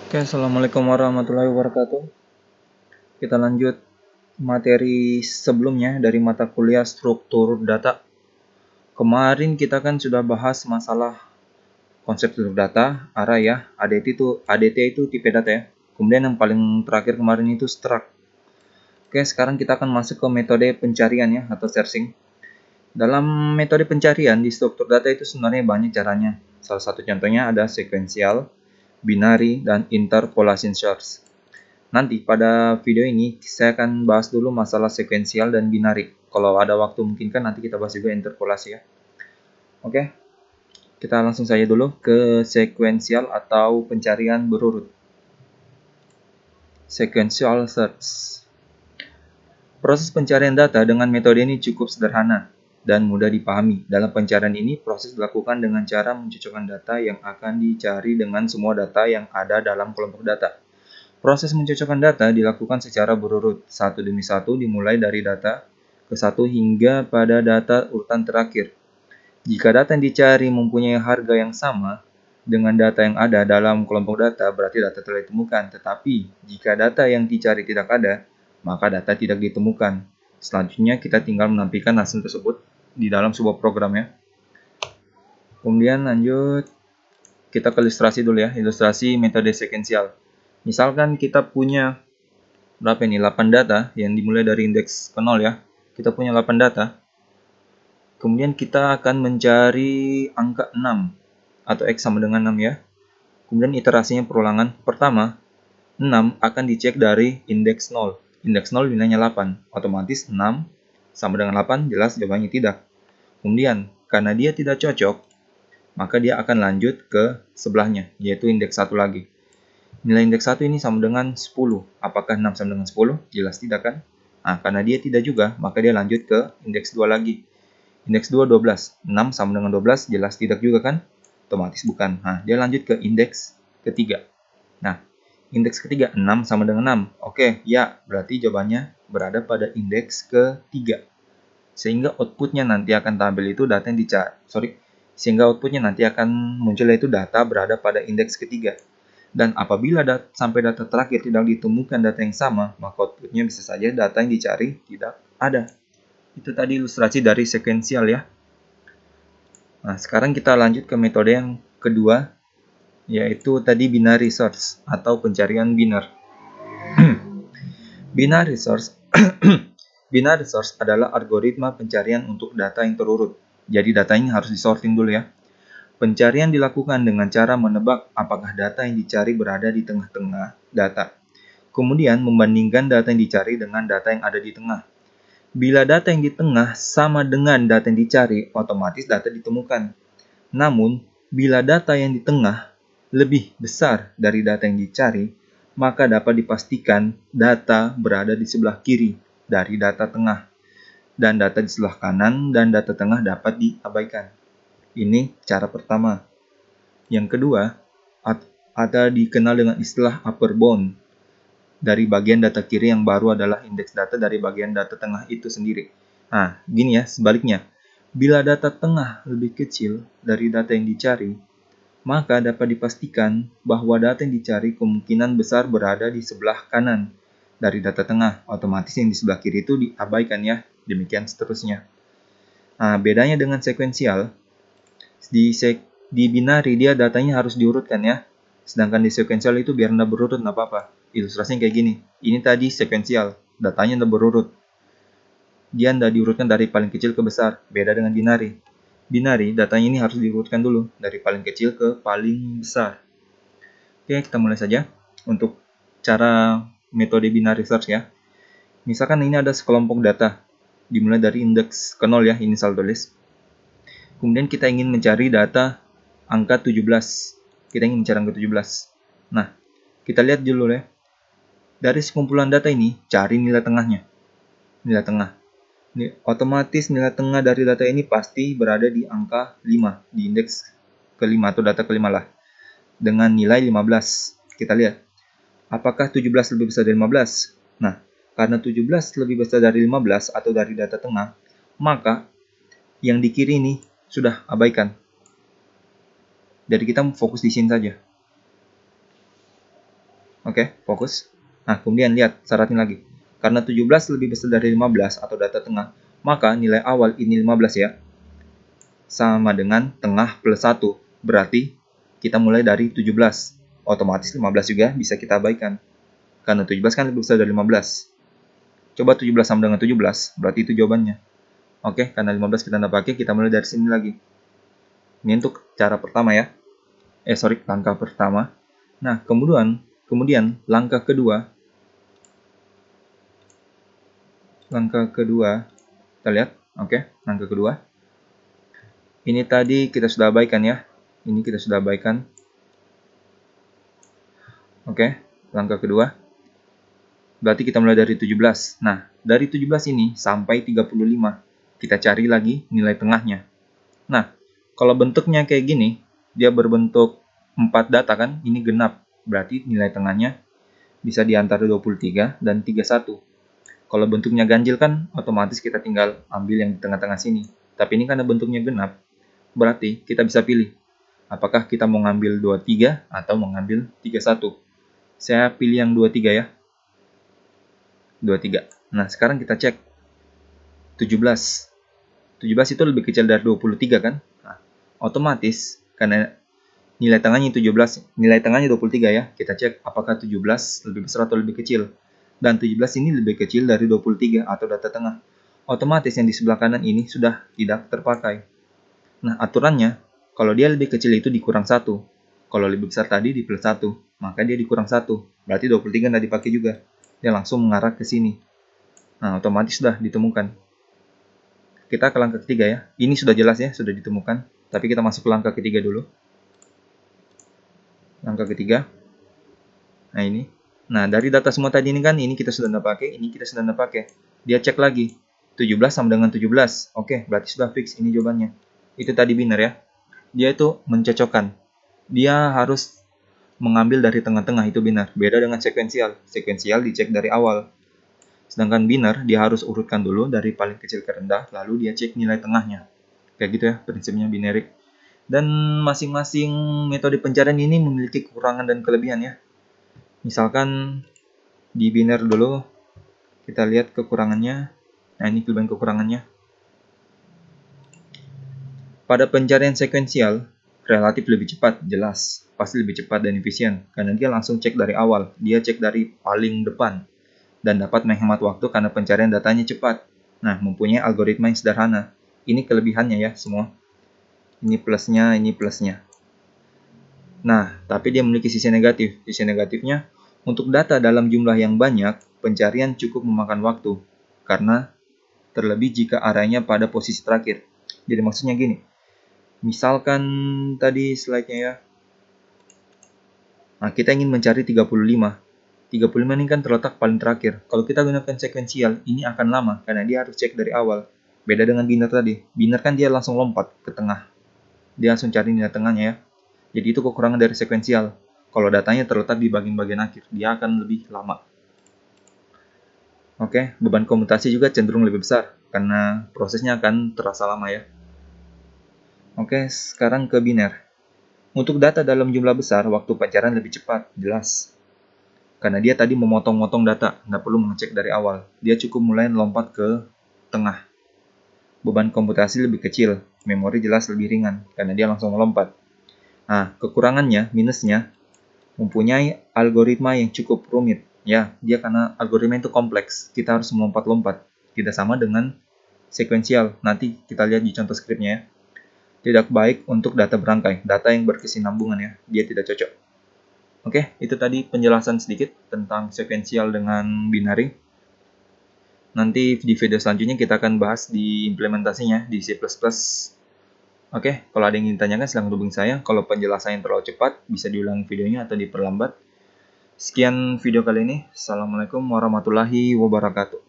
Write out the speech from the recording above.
Oke, assalamualaikum warahmatullahi wabarakatuh. Kita lanjut materi sebelumnya dari mata kuliah struktur data. Kemarin kita kan sudah bahas masalah konsep struktur data, array ya. ADT itu tipe data ya. Kemudian yang paling terakhir kemarin itu struct. Oke, sekarang kita akan masuk ke metode pencarian ya atau searching. Dalam metode pencarian di struktur data itu sebenarnya banyak caranya. Salah satu contohnya ada sequential, binary, dan interpolation search. Nanti pada video ini saya akan bahas dulu masalah sekuensial dan binary. Kalau ada waktu mungkin kan nanti kita bahas juga interpolasi ya. Oke, kita langsung saja dulu ke sekuensial atau pencarian berurut. Sequential search. Proses pencarian data dengan metode ini cukup sederhana dan mudah dipahami. Dalam pencarian ini, proses dilakukan dengan cara mencocokkan data yang akan dicari dengan semua data yang ada dalam kelompok data. Proses mencocokkan data dilakukan secara berurut, satu demi satu dimulai dari data ke-1 hingga pada data urutan terakhir. Jika data yang dicari mempunyai harga yang sama dengan data yang ada dalam kelompok data, berarti data telah ditemukan. Tetapi, jika data yang dicari tidak ada, maka data tidak ditemukan. Selanjutnya, kita tinggal menampilkan hasil tersebut di dalam sebuah program ya. Kemudian lanjut, kita ke ilustrasi dulu ya, ilustrasi metode sekuensial. Misalkan kita punya berapa ini? 8 data yang dimulai dari indeks ke 0 ya. Kita punya 8 data. Kemudian kita akan mencari angka 6 atau X sama dengan 6 ya. Kemudian iterasinya perulangan. Pertama, 6 akan dicek dari indeks 0. Indeks 0 nilainya 8. Otomatis 6 sama dengan 8, jelas jawabannya tidak. Kemudian, karena dia tidak cocok, maka dia akan lanjut ke sebelahnya, yaitu indeks 1 lagi. Nilai indeks 1 ini sama dengan 10. Apakah 6 sama dengan 10? Jelas tidak kan? Nah, karena dia tidak juga, maka dia lanjut ke indeks 2 lagi. Indeks 2, 12. 6 sama dengan 12, jelas tidak juga kan? Otomatis bukan. Nah, dia lanjut ke indeks ketiga. Nah, indeks ketiga, 6 sama dengan 6. Oke, ya, berarti jawabannya berada pada indeks ketiga. Sehingga outputnya nanti akan tampil itu data yang dicari. Sehingga outputnya nanti akan muncul yaitu data berada pada indeks ketiga. Dan apabila sampai data terakhir tidak ditemukan data yang sama, maka outputnya bisa saja data yang dicari tidak ada. Itu tadi ilustrasi dari sekuensial ya. Nah, sekarang kita lanjut ke metode yang kedua, yaitu tadi binary search atau pencarian biner. Binary search binary search adalah algoritma pencarian untuk data yang terurut. Jadi datanya harus disorting dulu ya. Pencarian dilakukan dengan cara menebak apakah data yang dicari berada di tengah-tengah data. Kemudian membandingkan data yang dicari dengan data yang ada di tengah. Bila data yang di tengah sama dengan data yang dicari, otomatis data ditemukan. Namun, bila data yang di tengah lebih besar dari data yang dicari, maka dapat dipastikan data berada di sebelah kiri dari data tengah, dan data di sebelah kanan dan data tengah dapat diabaikan. Ini cara pertama. Yang kedua, ada dikenal dengan istilah upper bound. Dari bagian data kiri yang baru adalah indeks data dari bagian data tengah itu sendiri. Nah, gini ya, sebaliknya. Bila data tengah lebih kecil dari data yang dicari, maka dapat dipastikan bahwa data yang dicari kemungkinan besar berada di sebelah kanan dari data tengah. Otomatis yang di sebelah kiri itu diabaikan ya. Demikian seterusnya. Nah, bedanya dengan sekuensial, di binary dia datanya harus diurutkan ya. Sedangkan di sekuensial itu biar anda berurut nggak apa-apa. Ilustrasinya kayak gini. Ini tadi sekuensial, datanya anda berurut. Dia anda diurutkan dari paling kecil ke besar, beda dengan binary. Binary, datanya ini harus diurutkan dulu, dari paling kecil ke paling besar. Oke, kita mulai saja untuk cara metode binary search ya. Misalkan ini ada sekelompok data, dimulai dari indeks ke 0 ya, ini saldo list. Kemudian kita ingin mencari data angka 17. Kita ingin mencari angka 17. Nah, kita lihat dulu ya. Dari sekumpulan data ini, cari nilai tengahnya. Nilai tengah. Otomatis nilai tengah dari data ini pasti berada di angka 5, di indeks ke-5 atau data ke-5 lah. Dengan nilai 15. Kita lihat. Apakah 17 lebih besar dari 15? Nah, karena 17 lebih besar dari 15 atau dari data tengah, maka yang di kiri ini sudah abaikan. Jadi kita fokus di sini saja. Oke, fokus. Nah, kemudian lihat syaratnya lagi. Karena 17 lebih besar dari 15 atau data tengah, maka nilai awal ini 15 ya, sama dengan tengah plus 1. Berarti kita mulai dari 17. Otomatis 15 juga bisa kita abaikan. Karena 17 kan lebih besar dari 15. Coba 17 sama dengan 17, berarti itu jawabannya. Oke, karena 15 kita nggak pakai, kita mulai dari sini lagi. Ini untuk cara pertama ya. Langkah pertama. Nah, kemudian langkah kedua, kita lihat. Oke, langkah kedua. Ini tadi kita sudah abaikan ya. Ini kita sudah abaikan. Oke, langkah kedua. Berarti kita mulai dari 17. Nah, dari 17 ini sampai 35. Kita cari lagi nilai tengahnya. Nah, kalau bentuknya kayak gini, dia berbentuk 4 data kan, ini genap. Berarti nilai tengahnya bisa di antara 23 dan 31. Kalau bentuknya ganjil kan, otomatis kita tinggal ambil yang di tengah-tengah sini. Tapi ini karena bentuknya genap, berarti kita bisa pilih. Apakah kita mau ngambil 23 atau mau ngambil 31. Saya pilih yang 23 ya. 23. Nah, sekarang kita cek. 17. 17 itu lebih kecil dari 23 kan? Nah, otomatis karena nilai tengahnya 17, nilai tengahnya 23 ya. Kita cek apakah 17 lebih besar atau lebih kecil. Dan 17 ini lebih kecil dari 23 atau data tengah. Otomatis yang di sebelah kanan ini sudah tidak terpakai. Nah, aturannya kalau dia lebih kecil itu dikurang 1. Kalau lebih besar tadi di plus 1, maka dia dikurang 1. Berarti 23 tidak dipakai juga. Dia langsung mengarah ke sini. Nah, otomatis sudah ditemukan. Kita ke langkah ketiga ya. Ini sudah jelas ya, sudah ditemukan. Tapi kita masuk ke langkah ketiga dulu. Langkah ketiga. Nah, ini. Nah, dari data semua tadi ini kan, ini kita sudah tidak pakai, ini kita sudah tidak pakai. Dia cek lagi. 17 sama dengan 17. Oke, berarti sudah fix ini jawabannya. Itu tadi benar ya. Dia itu mencocokkan. Dia harus mengambil dari tengah-tengah, itu benar. Beda dengan sekuensial. Sekuensial dicek dari awal. Sedangkan biner, dia harus urutkan dulu dari paling kecil ke rendah, lalu dia cek nilai tengahnya. Kayak gitu ya, prinsipnya binerik. Dan masing-masing metode pencarian ini memiliki kekurangan dan kelebihan ya. Misalkan di biner dulu, kita lihat kekurangannya. Nah, ini kelebihan-kekurangannya. Pada pencarian sekuensial, relatif lebih cepat, jelas. Pasti lebih cepat dan efisien, karena dia langsung cek dari awal. Dia cek dari paling depan. Dan dapat menghemat waktu karena pencarian datanya cepat. Nah, mempunyai algoritma yang sederhana. Ini kelebihannya ya semua. Ini plusnya, ini plusnya. Nah, tapi dia memiliki sisi negatif. Sisi negatifnya, untuk data dalam jumlah yang banyak, pencarian cukup memakan waktu. Karena terlebih jika arahnya pada posisi terakhir. Jadi maksudnya gini. Misalkan tadi slide-nya ya. Nah, kita ingin mencari 35. 35 ini kan terletak paling terakhir. Kalau kita gunakan sekuensial, ini akan lama karena dia harus cek dari awal. Beda dengan biner tadi. Biner kan dia langsung lompat ke tengah. Dia langsung cari nilai tengahnya ya. Jadi itu kekurangan dari sekuensial. Kalau datanya terletak di bagian-bagian akhir, dia akan lebih lama. Oke, beban komputasi juga cenderung lebih besar karena prosesnya akan terasa lama ya. Oke, sekarang ke biner. Untuk data dalam jumlah besar, waktu pencarian lebih cepat, jelas. Karena dia tadi memotong-motong data, nggak perlu mengecek dari awal. Dia cukup mulai lompat ke tengah. Beban komputasi lebih kecil, memori jelas lebih ringan, karena dia langsung melompat. Nah, kekurangannya, minusnya, mempunyai algoritma yang cukup rumit. Ya, dia karena algoritma itu kompleks, kita harus melompat-lompat. Tidak sama dengan sekuensial, nanti kita lihat di contoh skripnya ya. Tidak baik untuk data berangkai, data yang berkesinambungan ya, dia tidak cocok. Oke, itu tadi penjelasan sedikit tentang sekuensial dengan binary. Nanti di video selanjutnya kita akan bahas di implementasinya di C++. Oke, kalau ada yang ingin ditanyakan silahkan hubungi saya. Kalau penjelasannya terlalu cepat, bisa diulang videonya atau diperlambat. Sekian video kali ini. Assalamualaikum warahmatullahi wabarakatuh.